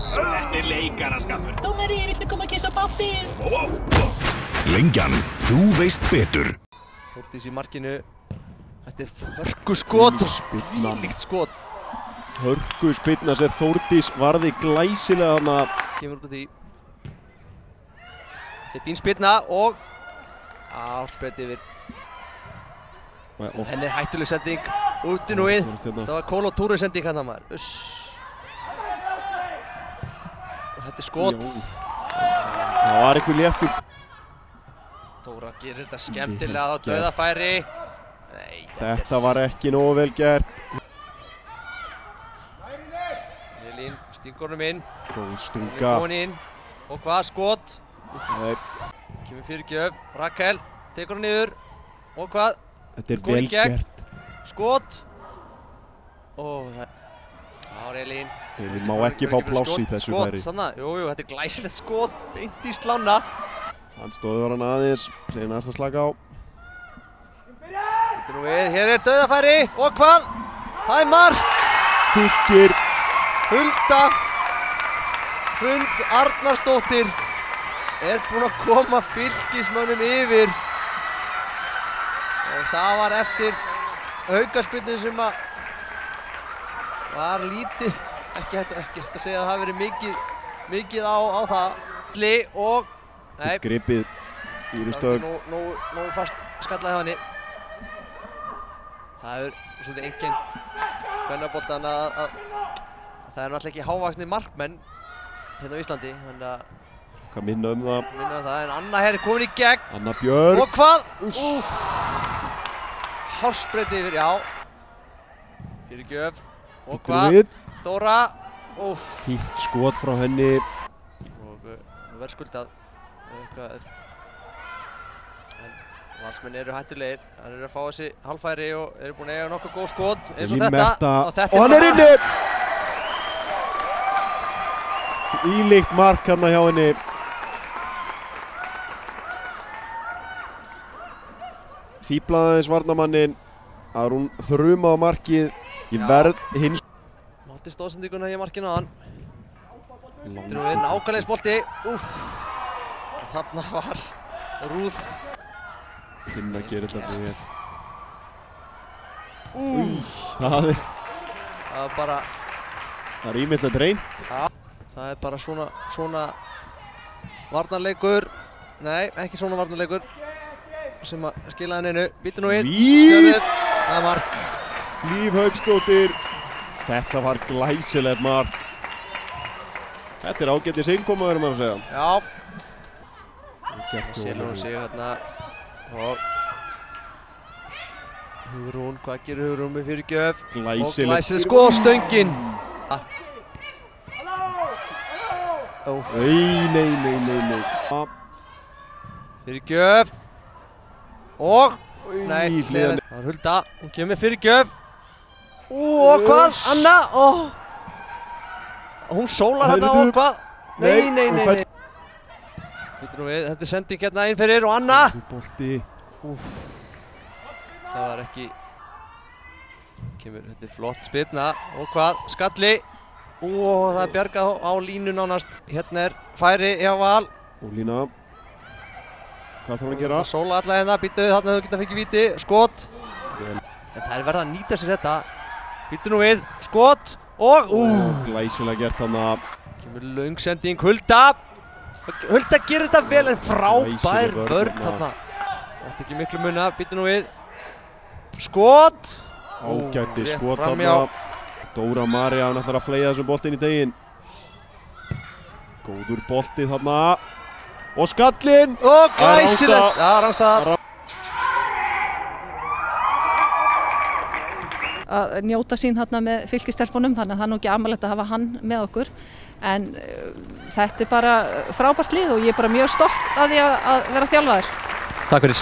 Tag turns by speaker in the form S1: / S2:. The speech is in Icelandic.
S1: Þetta leikaraskapur. Dómari, viltu koma að kissa báltinn?
S2: Lengjan, þú veist betur.
S3: Þórdís í markinu. Þetta hörku skot og líkt skot.
S4: Hörku spilna sem Þórdís varði glæsilega hana.
S3: Kemur út af því. Þetta fín spilna og spreyt yfir. Henni hættuleg sending út í núið. Það var Kólo Túri sending hann að maður. Og þetta skot.
S4: Það var eitthvað léttur.
S3: Dóra gerir þetta skemmtilega á dauðafæri. Nei,
S4: þetta var ekki nógu vel gert.
S3: Elín stingur honum inn.
S4: Góð stunga.
S3: Og hvað skot?
S4: Nei.
S3: Kemur fyrirgjöf. Rakel tekur hann niður. Og hvað?
S4: Þetta er vel gert.
S3: Skot. Það er Elín.
S4: Elín má ekki fá pláss í þessu færi.
S3: Skot, jú, þetta er glæsilegt skot. Beint í slána.
S4: Hann stóður hann aðeins. Segir næst að slaka á.
S3: Þetta nú við. Hér er dauðafæri. Og hvað? Það er mark.
S4: Fylkir.
S3: Hulda Hrund Arnarsdóttir er búin að koma Fylkismönnum yfir. Og það var eftir aukaspyrnu sem var lítið, ekki hægt að segja að það hafi verið mikið á það. Og nei,
S4: gripið Írisdögg.
S3: Nú fast skallaði hann. Það er svolítið einkennt kvennaboltan að það er náttúrulega ekki hávaxnir markmenn hérna á Íslandi.
S4: Hvað minna það?
S3: En Anna er komin í gegn.
S4: Anna Björg.
S3: Og hvað? Hársbreyt yfir, já. Fyrirgjöf. Og hvað? Dóra.
S4: Fínt skot frá henni.
S3: Og verðskuldað. En valsmenn eru hættulegir. Það eru að fá þessi hálffæri og eru búin að eiga nokkuð góð skot. Eins og þetta.
S4: Og hann er inni! Ílíkt mark hérna hjá henni. Fíblaði aðeins varnarmanninn. Það er hún þruma á markið. Ég verð hins.
S3: Mátti stóðsendinguna í markinu á hann. Þetta er nú við nákvæmlegisbolti. Þarna var Rúð.
S4: Finna gerir þetta vel. Það er
S3: bara...
S4: Það er ímyndilegt reynt.
S3: Það er bara svona varnarleikur. Nei, ekki svona varnarleikur sem að skila hann einu. Býtu nú inn. Skjörður. Það er mark.
S4: Hlíf Hauksdóttir. Þetta var glæsilegt mark. Þetta er ágætis innkoma, verður maður að segja.
S3: Já. Það selur hún sig hérna. Og Hugrún, hvað gerir Hugrún með fyrirgjöf?
S4: Glæsilegt.
S3: Og glæsilegt sko, stöngin.
S4: Nei.
S3: Fyrirgjöf. Og nei, það var Hulda. Hún kemur með fyrirgjöf. Og hvað? Anna. Hún sólar hérna og hvað? Nei. Býtum við, þetta er sending hérna inn fyrir og Anna. Það var ekki. Þetta er flott spyrna. Og hvað? Skalli. Það er bjargað á línu nánast. Hérna er færi hjá Val.
S4: Ólína. Hvað þarf hann að gera?
S3: Sóla alla hérna, býtu, þarna þau geta fengið víti. Skot. En það er verið að nýta sér þetta. Býtu nú við. Skot. Og
S4: glæsilega gert þarna.
S3: Kemur löng sending. Hulda. Hulda gerir þetta vel en frábær vörn þarna. Átti ekki miklu munna. Býtu nú við. Skot.
S4: Ágæti skot þarna. Dóra María ætlar að fleygja þessum boltinn í deginn. Góður bolti þarna. Og skallinn!
S3: Og glæsilegt! Já, rangstæða.
S5: Að njóta sín hérna með Fylkistelpunum, þannig að það er nú ekki amalegt að hafa hann með okkur. En þetta er bara frábært lið og ég er bara mjög stolt af því að vera þjálfaður.
S3: Takk fyrir.